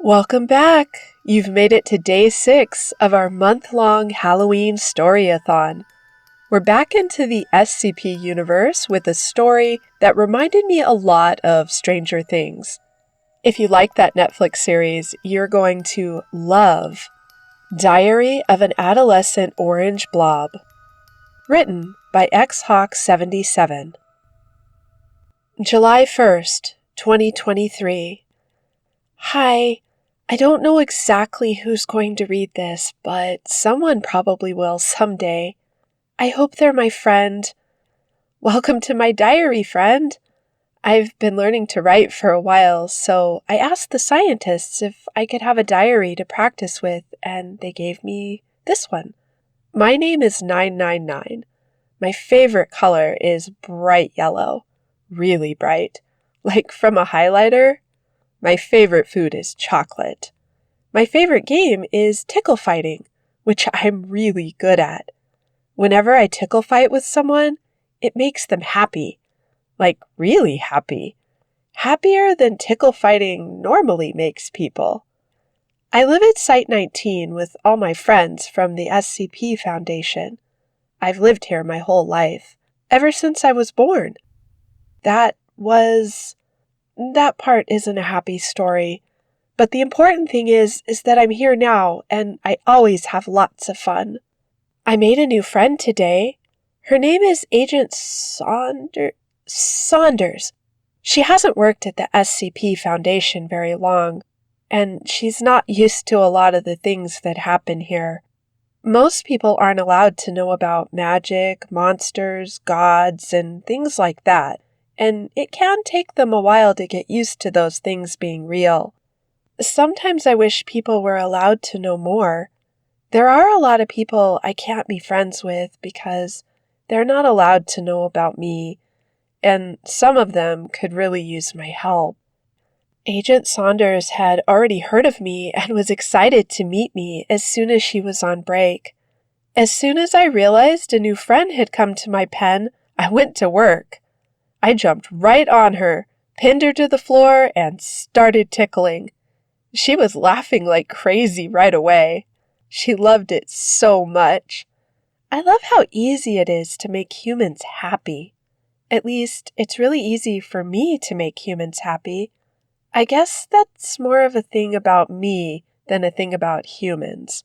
Welcome back! You've made it to day 6 of our month-long Halloween Storyathon. We're back into the SCP universe with a story that reminded me a lot of Stranger Things. If you like that Netflix series, you're going to love Diary of an Adolescent Orange Blob, written by xhawk77. July 1st, 2023. Hi. I don't know exactly who's going to read this, but someone probably will someday. I hope they're my friend. Welcome to my diary, friend. I've been learning to write for a while, so I asked the scientists if I could have a diary to practice with, and they gave me this one. My name is 999. My favorite color is bright yellow. Really bright. Like from a highlighter. My favorite food is chocolate. My favorite game is tickle fighting, which I'm really good at. Whenever I tickle fight with someone, it makes them happy. Like really happy. Happier than tickle fighting normally makes people. I live at Site 19 with all my friends from the SCP Foundation. I've lived here my whole life, ever since I was born. That part isn't a happy story, but the important thing is that I'm here now and I always have lots of fun. I made a new friend today. Her name is Agent Saunders. She hasn't worked at the SCP Foundation very long, and she's not used to a lot of the things that happen here. Most people aren't allowed to know about magic, monsters, gods, and things like that. And it can take them a while to get used to those things being real. Sometimes I wish people were allowed to know more. There are a lot of people I can't be friends with because they're not allowed to know about me, and some of them could really use my help. Agent Saunders had already heard of me and was excited to meet me as soon as she was on break. As soon as I realized a new friend had come to my pen, I went to work. I jumped right on her, pinned her to the floor, and started tickling. She was laughing like crazy right away. She loved it so much. I love how easy it is to make humans happy. At least, it's really easy for me to make humans happy. I guess that's more of a thing about me than a thing about humans.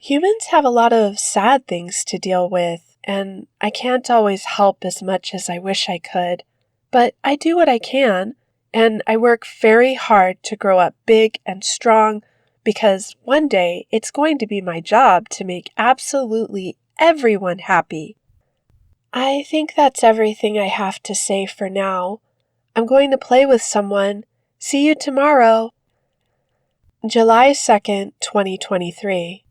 Humans have a lot of sad things to deal with, and I can't always help as much as I wish I could. But I do what I can, and I work very hard to grow up big and strong, because one day it's going to be my job to make absolutely everyone happy. I think that's everything I have to say for now. I'm going to play with someone. See you tomorrow. July 2nd, 2023.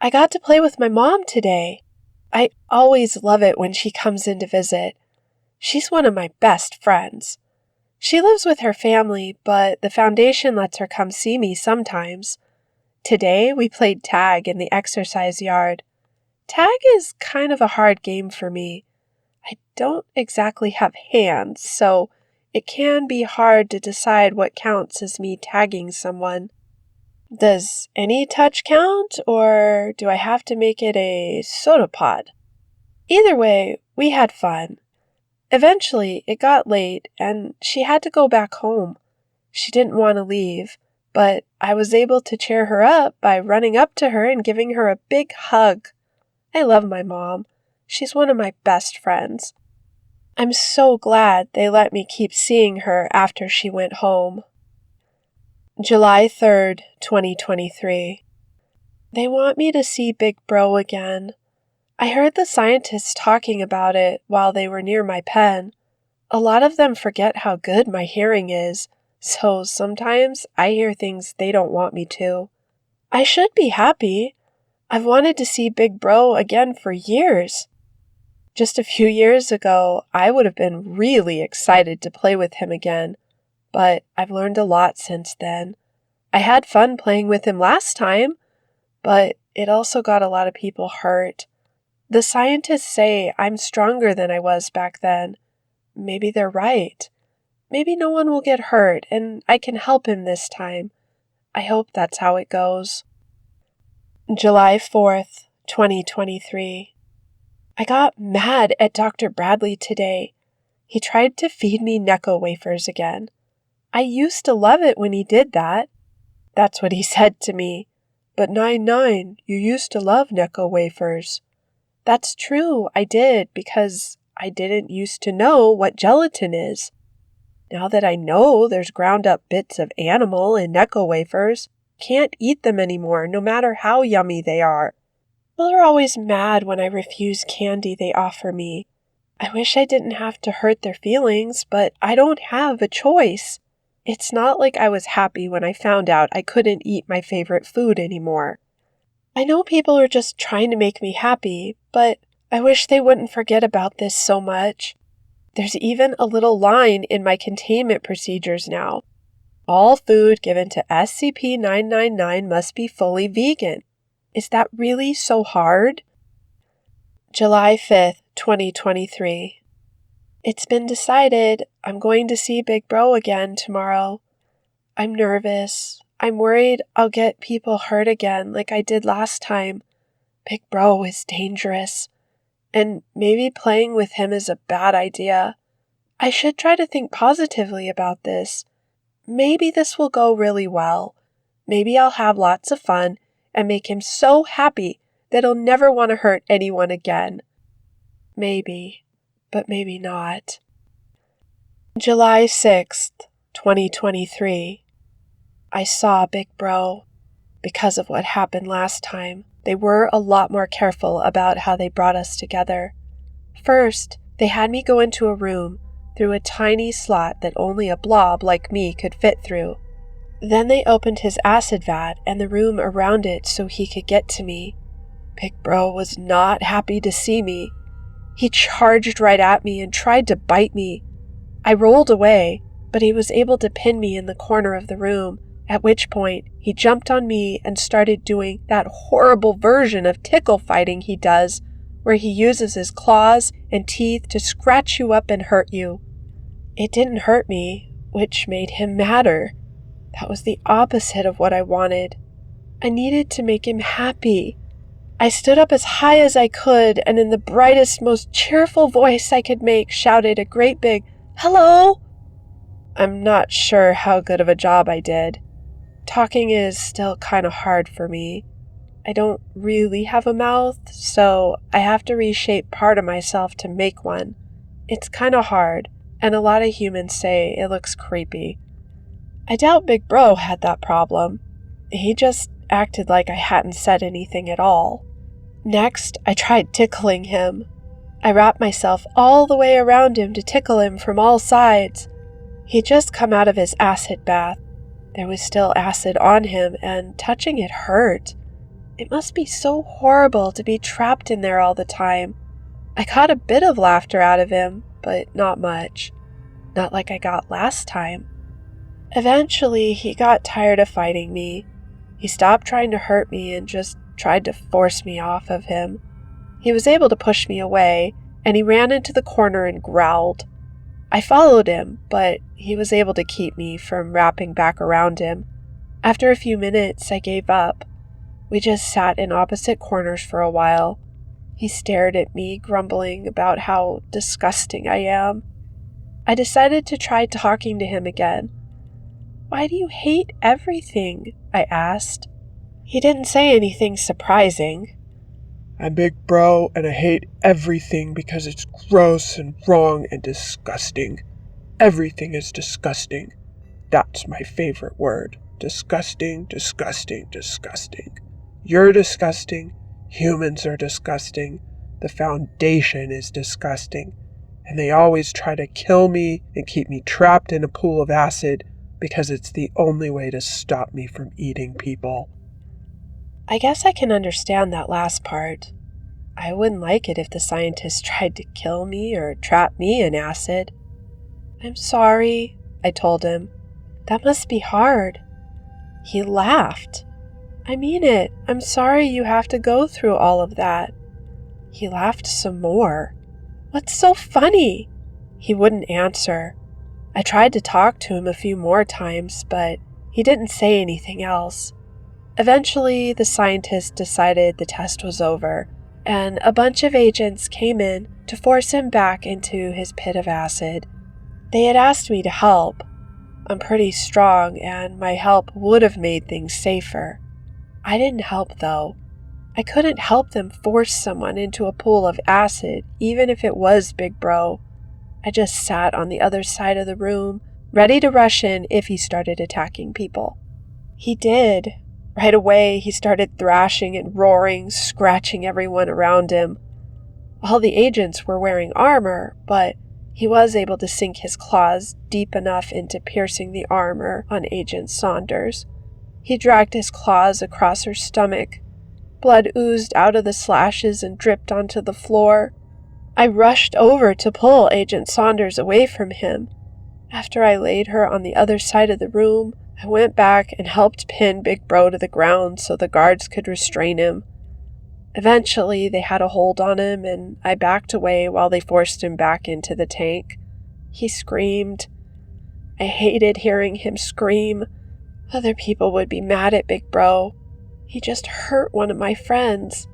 I got to play with my mom today. I always love it when she comes in to visit. She's one of my best friends. She lives with her family, but the foundation lets her come see me sometimes. Today, we played tag in the exercise yard. Tag is kind of a hard game for me. I don't exactly have hands, so it can be hard to decide what counts as me tagging someone. Does any touch count, or do I have to make it a soda pod? Either way, we had fun. Eventually, it got late, and she had to go back home. She didn't want to leave, but I was able to cheer her up by running up to her and giving her a big hug. I love my mom. She's one of my best friends. I'm so glad they let me keep seeing her after she went home. July 3rd, 2023. They want me to see Big Bro again. I heard the scientists talking about it while they were near my pen. A lot of them forget how good my hearing is, so sometimes I hear things they don't want me to. I should be happy. I've wanted to see Big Bro again for years. Just a few years ago, I would have been really excited to play with him again. But I've learned a lot since then. I had fun playing with him last time, but it also got a lot of people hurt. The scientists say I'm stronger than I was back then. Maybe they're right. Maybe no one will get hurt, and I can help him this time. I hope that's how it goes. July 4th, 2023. I got mad at Dr. Bradley today. He tried to feed me Necco wafers again. I used to love it when he did that. That's what he said to me. But 9-9, you used to love Necco wafers. That's true, I did, because I didn't used to know what gelatin is. Now that I know there's ground up bits of animal in Necco wafers, can't eat them anymore, no matter how yummy they are. People are always mad when I refuse candy they offer me. I wish I didn't have to hurt their feelings, but I don't have a choice. It's not like I was happy when I found out I couldn't eat my favorite food anymore. I know people are just trying to make me happy, but I wish they wouldn't forget about this so much. There's even a little line in my containment procedures now. All food given to SCP-999 must be fully vegan. Is that really so hard? July 5th, 2023. It's been decided I'm going to see Big Bro again tomorrow. I'm nervous. I'm worried I'll get people hurt again like I did last time. Big Bro is dangerous. And maybe playing with him is a bad idea. I should try to think positively about this. Maybe this will go really well. Maybe I'll have lots of fun and make him so happy that he'll never want to hurt anyone again. Maybe, but maybe not. July 6th, 2023. I saw Big Bro. Because of what happened last time, they were a lot more careful about how they brought us together. First, they had me go into a room through a tiny slot that only a blob like me could fit through. Then they opened his acid vat and the room around it so he could get to me. Big Bro was not happy to see me. He charged right at me and tried to bite me. I rolled away, but he was able to pin me in the corner of the room, at which point he jumped on me and started doing that horrible version of tickle fighting he does, where he uses his claws and teeth to scratch you up and hurt you. It didn't hurt me, which made him madder. That was the opposite of what I wanted. I needed to make him happy. I stood up as high as I could and in the brightest, most cheerful voice I could make shouted a great big, "Hello!" I'm not sure how good of a job I did. Talking is still kind of hard for me. I don't really have a mouth, so I have to reshape part of myself to make one. It's kind of hard, and a lot of humans say it looks creepy. I doubt Big Bro had that problem. He just acted like I hadn't said anything at all. Next, I tried tickling him. I wrapped myself all the way around him to tickle him from all sides. He'd just come out of his acid bath. There was still acid on him, and touching it hurt. It must be so horrible to be trapped in there all the time. I got a bit of laughter out of him, but not much. Not like I got last time. Eventually, he got tired of fighting me. He stopped trying to hurt me and just tried to force me off of him. He was able to push me away, and he ran into the corner and growled. I followed him, but he was able to keep me from wrapping back around him. After a few minutes, I gave up. We just sat in opposite corners for a while. He stared at me, grumbling about how disgusting I am. I decided to try talking to him again. "Why do you hate everything?" I asked. He didn't say anything surprising. "I'm Big Bro, and I hate everything because it's gross and wrong and disgusting. Everything is disgusting. That's my favorite word. Disgusting, disgusting, disgusting. You're disgusting. Humans are disgusting. The Foundation is disgusting. And they always try to kill me and keep me trapped in a pool of acid because it's the only way to stop me from eating people." I guess I can understand that last part. I wouldn't like it if the scientists tried to kill me or trap me in acid. "I'm sorry," I told him. "That must be hard." He laughed. "I mean it. I'm sorry you have to go through all of that." He laughed some more. "What's so funny?" He wouldn't answer. I tried to talk to him a few more times, but He didn't say anything else. Eventually, the scientist decided the test was over, and a bunch of agents came in to force him back into his pit of acid. They had asked me to help. I'm pretty strong, and my help would have made things safer. I didn't help, though. I couldn't help them force someone into a pool of acid, even if it was Big Bro. I just sat on the other side of the room, ready to rush in if he started attacking people. He did. Right away, he started thrashing and roaring, scratching everyone around him. All the agents were wearing armor, but he was able to sink his claws deep enough into piercing the armor on Agent Saunders. He dragged his claws across her stomach. Blood oozed out of the slashes and dripped onto the floor. I rushed over to pull Agent Saunders away from him. After I laid her on the other side of the room, I went back and helped pin Big Bro to the ground so the guards could restrain him. Eventually, they had a hold on him, and I backed away while they forced him back into the tank. He screamed. I hated hearing him scream. Other people would be mad at Big Bro. He just hurt one of my friends.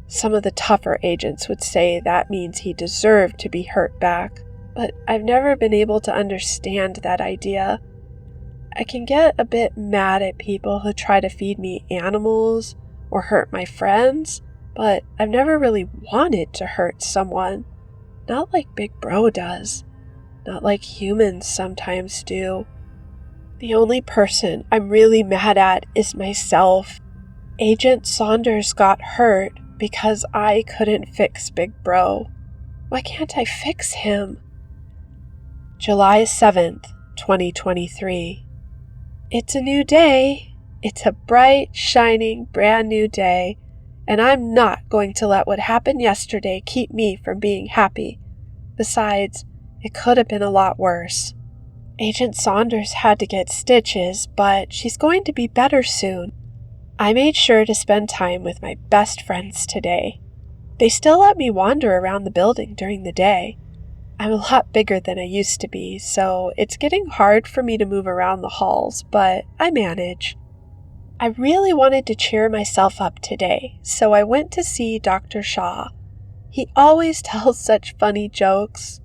Some of the tougher agents would say that means he deserved to be hurt back, but I've never been able to understand that idea. I can get a bit mad at people who try to feed me animals or hurt my friends, but I've never really wanted to hurt someone. Not like Big Bro does. Not like humans sometimes do. The only person I'm really mad at is myself. Agent Saunders got hurt because I couldn't fix Big Bro. Why can't I fix him? July 7th, 2023. It's a new day. It's a bright, shining, brand new day, and I'm not going to let what happened yesterday keep me from being happy. Besides, it could have been a lot worse. Agent Saunders had to get stitches, but she's going to be better soon. I made sure to spend time with my best friends today. They still let me wander around the building during the day. I'm a lot bigger than I used to be, so it's getting hard for me to move around the halls, but I manage. I really wanted to cheer myself up today, so I went to see Dr. Shaw. He always tells such funny jokes.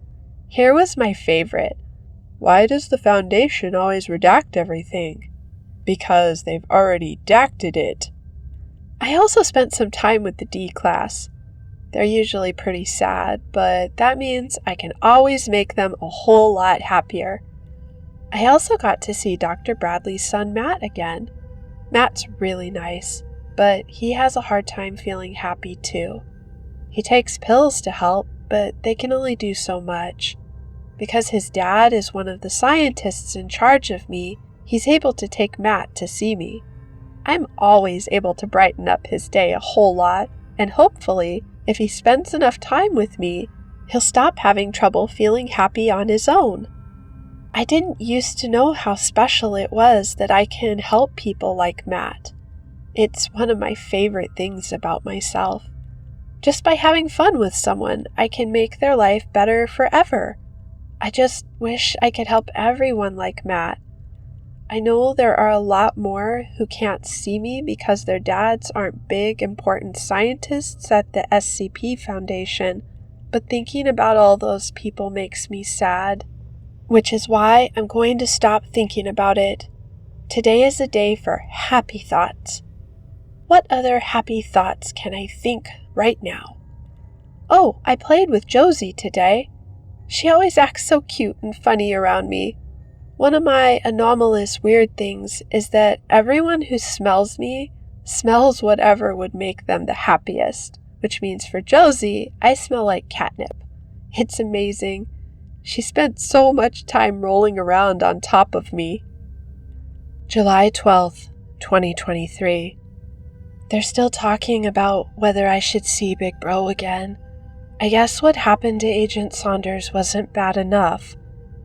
Here was my favorite. Why does the Foundation always redact everything? Because they've already dacted it. I also spent some time with the D class. They're usually pretty sad, but that means I can always make them a whole lot happier. I also got to see Dr. Bradley's son Matt again. Matt's really nice, but he has a hard time feeling happy too. He takes pills to help, but they can only do so much. Because his dad is one of the scientists in charge of me, he's able to take Matt to see me. I'm always able to brighten up his day a whole lot, and hopefully, if he spends enough time with me, he'll stop having trouble feeling happy on his own. I didn't used to know how special it was that I can help people like Matt. It's one of my favorite things about myself. Just by having fun with someone, I can make their life better forever. I just wish I could help everyone like Matt. I know there are a lot more who can't see me because their dads aren't big, important scientists at the SCP Foundation, but thinking about all those people makes me sad, which is why I'm going to stop thinking about it. Today is a day for happy thoughts. What other happy thoughts can I think right now? Oh, I played with Josie today. She always acts so cute and funny around me. One of my anomalous weird things is that everyone who smells me smells whatever would make them the happiest, which means for Josie, I smell like catnip. It's amazing. She spent so much time rolling around on top of me. July 12th, 2023. They're still talking about whether I should see Big Bro again. I guess what happened to Agent Saunders wasn't bad enough.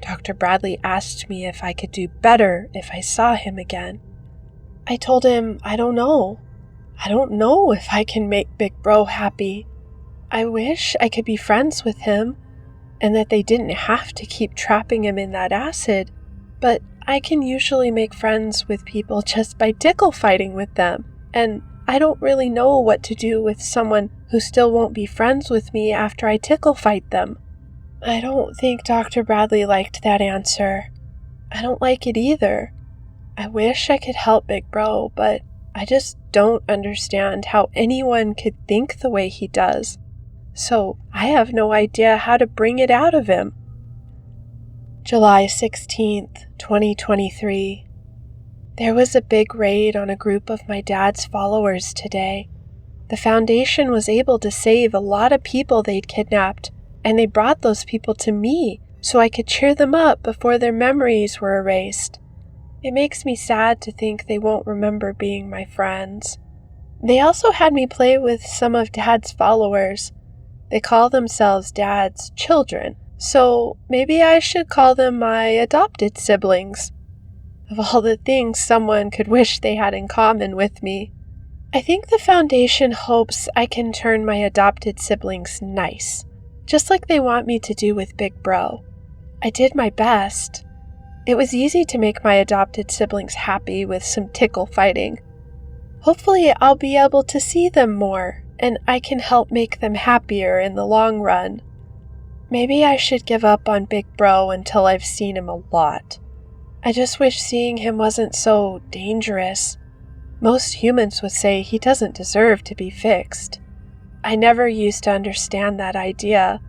Dr. Bradley asked me if I could do better if I saw him again. I told him I don't know. I don't know if I can make Big Bro happy. I wish I could be friends with him, and that they didn't have to keep trapping him in that acid, but I can usually make friends with people just by tickle fighting with them, and I don't really know what to do with someone who still won't be friends with me after I tickle fight them. I don't think Dr. Bradley liked that answer. I don't like it either. I wish I could help Big Bro, but I just don't understand how anyone could think the way he does. So I have no idea how to bring it out of him. July 16th, 2023. There was a big raid on a group of my dad's followers today. The foundation was able to save a lot of people they'd kidnapped, and they brought those people to me so I could cheer them up before their memories were erased. It makes me sad to think they won't remember being my friends. They also had me play with some of Dad's followers. They call themselves Dad's children, so maybe I should call them my adopted siblings. Of all the things someone could wish they had in common with me, I think the foundation hopes I can turn my adopted siblings nice, just like they want me to do with Big Bro. I did my best. It was easy to make my adopted siblings happy with some tickle fighting. Hopefully I'll be able to see them more, and I can help make them happier in the long run. Maybe I should give up on Big Bro until I've seen him a lot. I just wish seeing him wasn't so dangerous. Most humans would say he doesn't deserve to be fixed. I never used to understand that idea.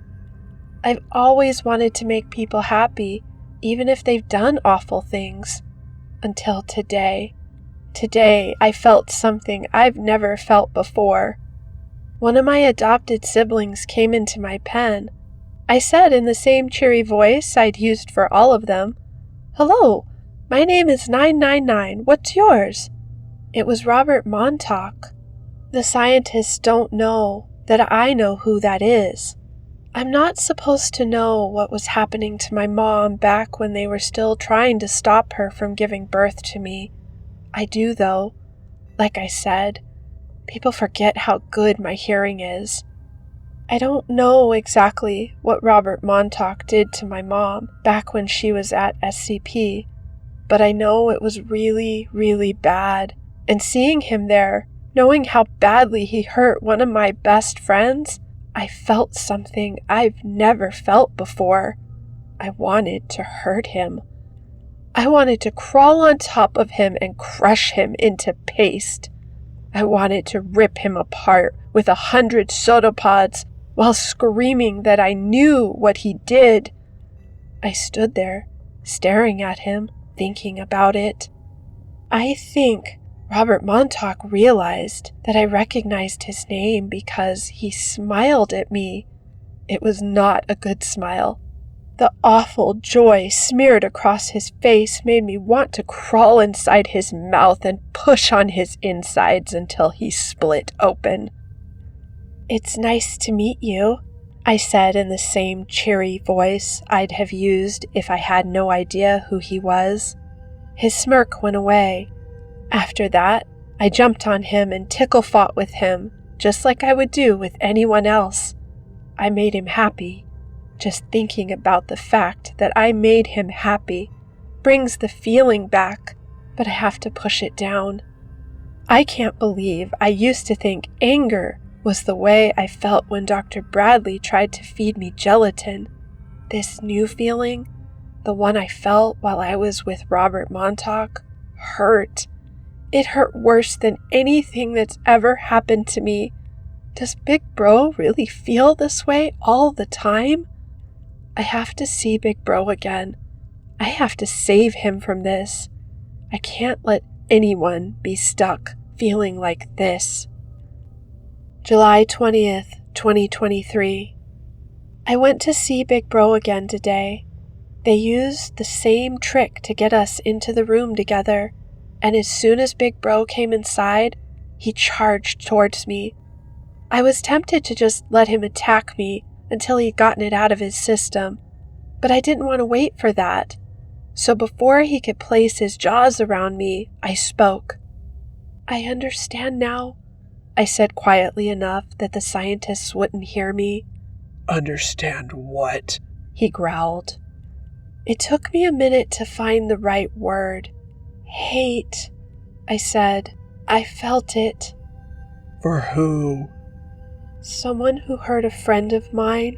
I've always wanted to make people happy, even if they've done awful things. Until today. Today, I felt something I've never felt before. One of my adopted siblings came into my pen. I said in the same cheery voice I'd used for all of them, "Hello, my name is 999. What's yours?" It was Robert Montauk. The scientists don't know that I know who that is. I'm not supposed to know what was happening to my mom back when they were still trying to stop her from giving birth to me. I do, though. Like I said, people forget how good my hearing is. I don't know exactly what Robert Montauk did to my mom back when she was at SCP, but I know it was really, really bad. And seeing him there, knowing how badly he hurt one of my best friends, I felt something I've never felt before. I wanted to hurt him. I wanted to crawl on top of him and crush him into paste. I wanted to rip him apart with 100 soda pods while screaming that I knew what he did. I stood there, staring at him, thinking about it. I think Robert Montauk realized that I recognized his name because he smiled at me. It was not a good smile. The awful joy smeared across his face made me want to crawl inside his mouth and push on his insides until he split open. "It's nice to meet you," I said in the same cheery voice I'd have used if I had no idea who he was. His smirk went away. After that, I jumped on him and tickle fought with him, just like I would do with anyone else. I made him happy. Just thinking about the fact that I made him happy brings the feeling back, but I have to push it down. I can't believe I used to think anger was the way I felt when Dr. Bradley tried to feed me gelatin. This new feeling, the one I felt while I was with Robert Montauk, hurt. It hurt worse than anything that's ever happened to me. Does Big Bro really feel this way all the time? I have to see Big Bro again. I have to save him from this. I can't let anyone be stuck feeling like this. July 20th, 2023. I went to see Big Bro again today. They used the same trick to get us into the room together. And as soon as Big Bro came inside, he charged towards me. I was tempted to just let him attack me until he'd gotten it out of his system, but I didn't want to wait for that. So before he could place his jaws around me, I spoke. "I understand now," I said quietly enough that the scientists wouldn't hear me. "Understand what?" he growled. It took me a minute to find the right word. Hate, I said. I felt it. For who? Someone who hurt a friend of mine,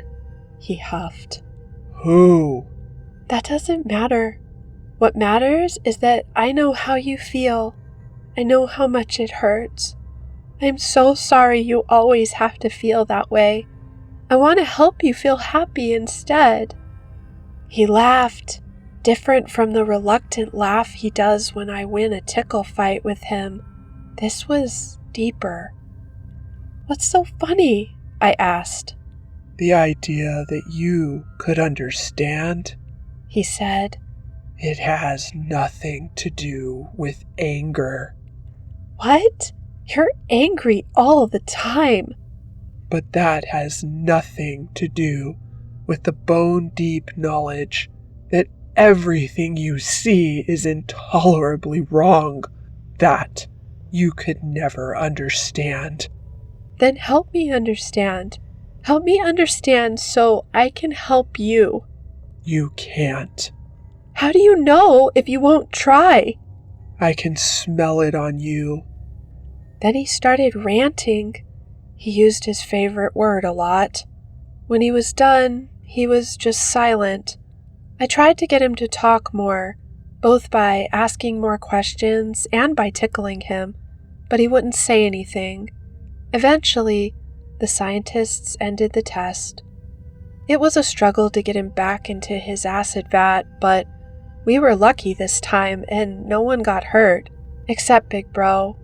he huffed. Who? That doesn't matter. What matters is that I know how you feel. I know how much it hurts. I'm so sorry you always have to feel that way. I want to help you feel happy instead. He laughed, different from the reluctant laugh he does when I win a tickle fight with him. This was deeper. What's so funny? I asked. The idea that you could understand, he said. It has nothing to do with anger. What? You're angry all the time. But that has nothing to do with the bone-deep knowledge that everything you see is intolerably wrong, that you could never understand. Then help me understand. Help me understand so I can help you. You can't. How do you know if you won't try? I can smell it on you. Then he started ranting. He used his favorite word a lot. When he was done, he was just silent. I tried to get him to talk more, both by asking more questions and by tickling him, but he wouldn't say anything. Eventually, the scientists ended the test. It was a struggle to get him back into his acid vat, but we were lucky this time and no one got hurt, except Big Bro.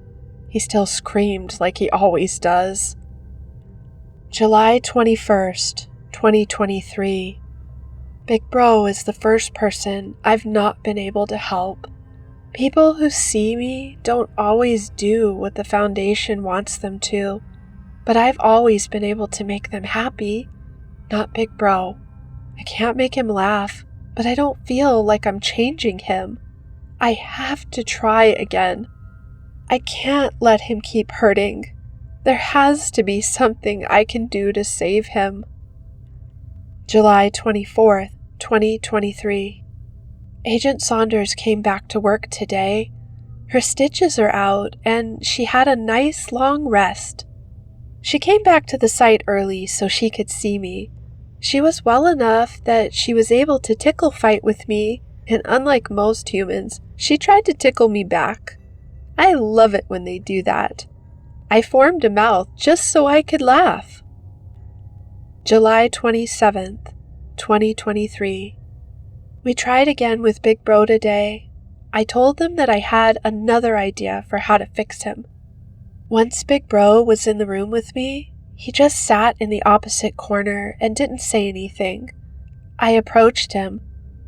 He still screamed like he always does. July 21st, 2023. Big Bro is the first person I've not been able to help. People who see me don't always do what the Foundation wants them to, but I've always been able to make them happy. Not Big Bro. I can't make him laugh, but I don't feel like I'm changing him. I have to try again. I can't let him keep hurting. There has to be something I can do to save him. July 24th, 2023. Agent Saunders came back to work today. Her stitches are out, and she had a nice long rest. She came back to the site early so she could see me. She was well enough that she was able to tickle fight with me, and unlike most humans, she tried to tickle me back. I love it when they do that. I formed a mouth just so I could laugh. July 27th, 2023. We tried again with Big Bro today. I told them that I had another idea for how to fix him. Once Big Bro was in the room with me, he just sat in the opposite corner and didn't say anything. I approached him.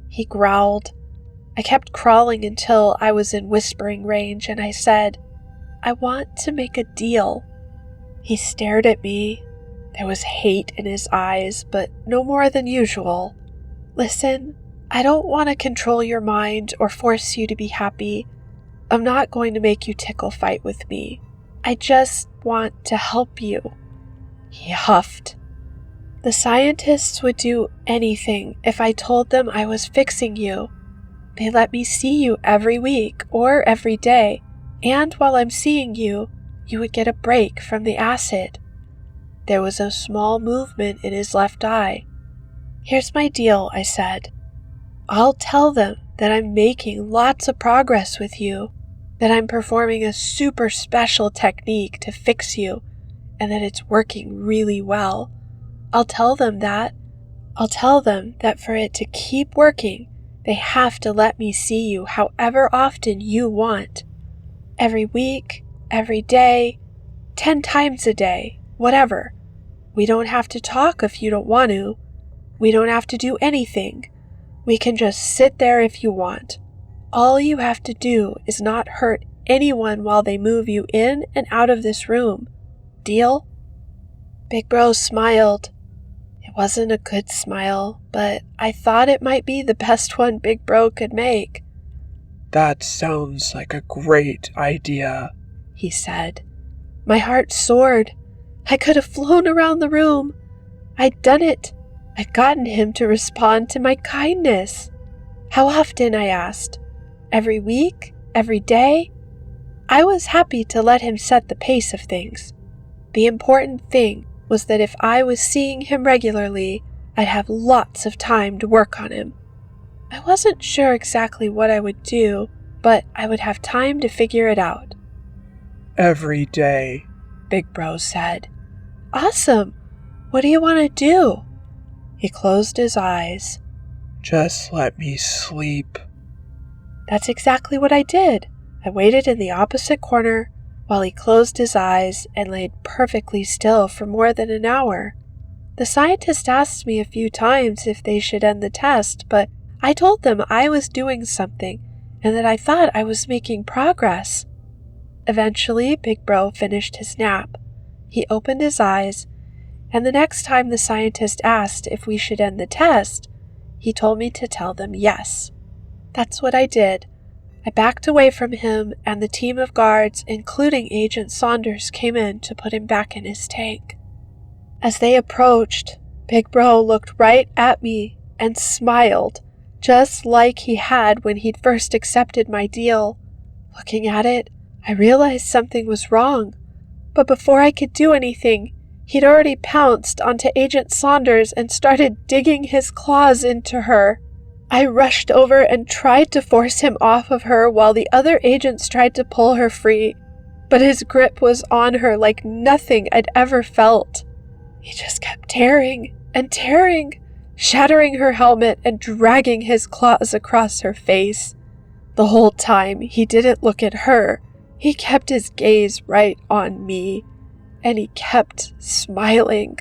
He growled. I kept crawling until I was in whispering range and I said, I want to make a deal. He stared at me. There was hate in his eyes, but no more than usual. Listen, I don't want to control your mind or force you to be happy. I'm not going to make you tickle fight with me. I just want to help you. He huffed. The scientists would do anything if I told them I was fixing you. They let me see you every week or every day, and while I'm seeing you, you would get a break from the acid. There was a small movement in his left eye. Here's my deal, I said. I'll tell them that I'm making lots of progress with you, that I'm performing a super special technique to fix you, and that it's working really well. I'll tell them that for it to keep working, they have to let me see you however often you want. Every week, every day, 10 times a day, whatever. We don't have to talk if you don't want to. We don't have to do anything. We can just sit there if you want. All you have to do is not hurt anyone while they move you in and out of this room. Deal? Big Bro smiled. It wasn't a good smile, but I thought it might be the best one Big Bro could make. That sounds like a great idea, he said. My heart soared. I could have flown around the room. I'd done it. I'd gotten him to respond to my kindness. How often, I asked. Every week? Every day? I was happy to let him set the pace of things. The important thing was that if I was seeing him regularly, I'd have lots of time to work on him. I wasn't sure exactly what I would do, but I would have time to figure it out. Every day, Big Bro said. Awesome! What do you want to do? He closed his eyes. Just let me sleep. That's exactly what I did. I waited in the opposite corner while he closed his eyes and laid perfectly still for more than an hour. The scientist asked me a few times if they should end the test, but I told them I was doing something and that I thought I was making progress. Eventually, Big Bro finished his nap. He opened his eyes, and the next time the scientist asked if we should end the test, he told me to tell them yes. That's what I did. I backed away from him, and the team of guards, including Agent Saunders, came in to put him back in his tank. As they approached, Big Bro looked right at me and smiled, just like he had when he'd first accepted my deal. Looking at it, I realized something was wrong, but before I could do anything, he'd already pounced onto Agent Saunders and started digging his claws into her. I rushed over and tried to force him off of her while the other agents tried to pull her free, but his grip was on her like nothing I'd ever felt. He just kept tearing and tearing, shattering her helmet and dragging his claws across her face. The whole time, he didn't look at her. He kept his gaze right on me, and he kept smiling.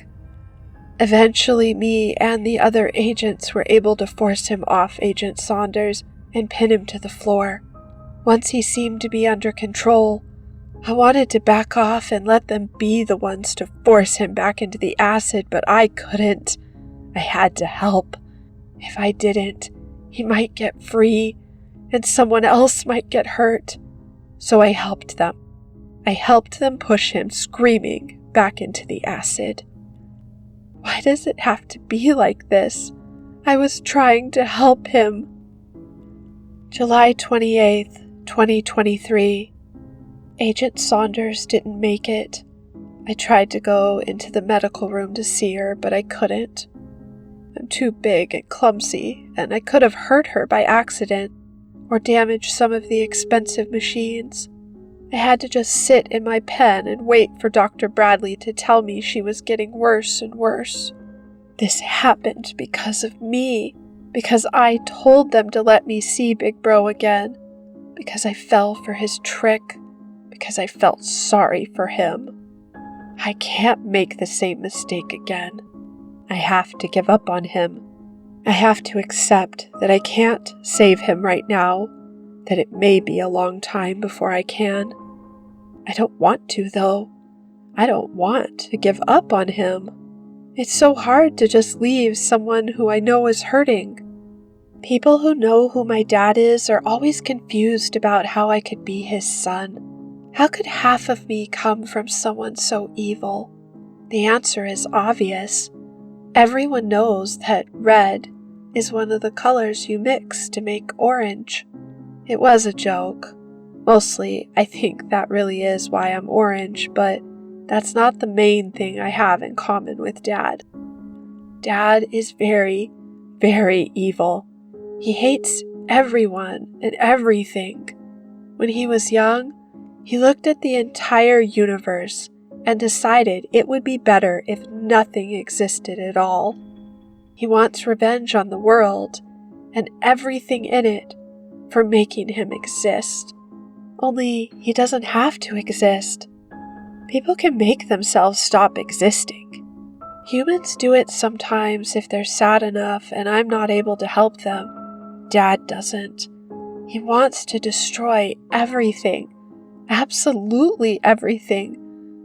Eventually, me and the other agents were able to force him off Agent Saunders and pin him to the floor. Once he seemed to be under control, I wanted to back off and let them be the ones to force him back into the acid, but I couldn't. I had to help. If I didn't, he might get free, and someone else might get hurt. So I helped them. I helped them push him, screaming, back into the acid. Why does it have to be like this? I was trying to help him. July 28th, 2023. Agent Saunders didn't make it. I tried to go into the medical room to see her, but I couldn't. I'm too big and clumsy, and I could have hurt her by accident or damaged some of the expensive machines. I had to just sit in my pen and wait for Dr. Bradley to tell me she was getting worse and worse. This happened because of me, because I told them to let me see Big Bro again, because I fell for his trick, because I felt sorry for him. I can't make the same mistake again. I have to give up on him. I have to accept that I can't save him right now, that it may be a long time before I can. I don't want to, though. I don't want to give up on him. It's so hard to just leave someone who I know is hurting. People who know who my dad is are always confused about how I could be his son. How could half of me come from someone so evil? The answer is obvious. Everyone knows that red is one of the colors you mix to make orange. It was a joke. Mostly, I think that really is why I'm orange, but that's not the main thing I have in common with Dad. Dad is very, very evil. He hates everyone and everything. When he was young, he looked at the entire universe and decided it would be better if nothing existed at all. He wants revenge on the world and everything in it for making him exist. Only he doesn't have to exist. People can make themselves stop existing. Humans do it sometimes if they're sad enough and I'm not able to help them. Dad doesn't. He wants to destroy everything. Absolutely everything.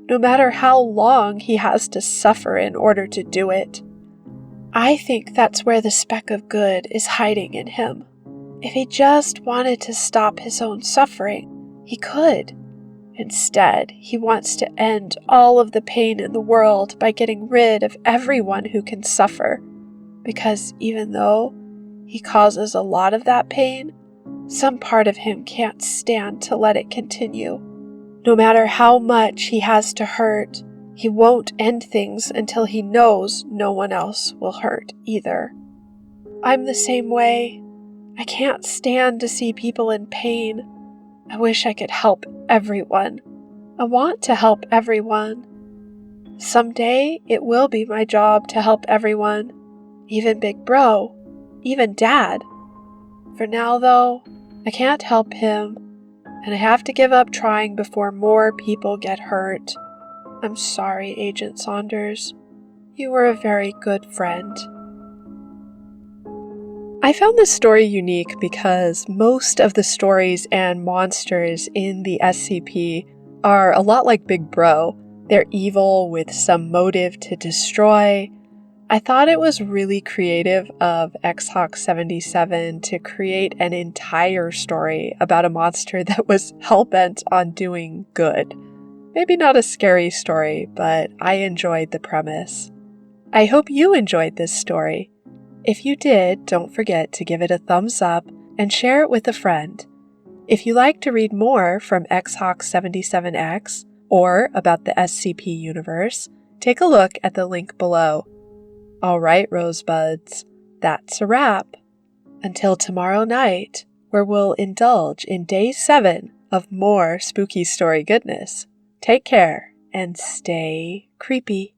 No matter how long he has to suffer in order to do it. I think that's where the speck of good is hiding in him. If he just wanted to stop his own suffering, he could. Instead, he wants to end all of the pain in the world by getting rid of everyone who can suffer. Because even though he causes a lot of that pain, some part of him can't stand to let it continue. No matter how much he has to hurt, he won't end things until he knows no one else will hurt either. I'm the same way. I can't stand to see people in pain. I wish I could help everyone. I want to help everyone. Someday it will be my job to help everyone, even Big Bro, even Dad. For now, though, I can't help him, and I have to give up trying before more people get hurt. I'm sorry, Agent Saunders. You were a very good friend. I found this story unique because most of the stories and monsters in the SCP are a lot like Big Bro. They're evil with some motive to destroy. I thought it was really creative of XHawk77 to create an entire story about a monster that was hell-bent on doing good. Maybe not a scary story, but I enjoyed the premise. I hope you enjoyed this story. If you did, don't forget to give it a thumbs up and share it with a friend. If you like to read more from XHawk77X or about the SCP universe, take a look at the link below. Alright, Rosebuds, that's a wrap. Until tomorrow night, where we'll indulge in day 7 of more spooky story goodness. Take care and stay creepy.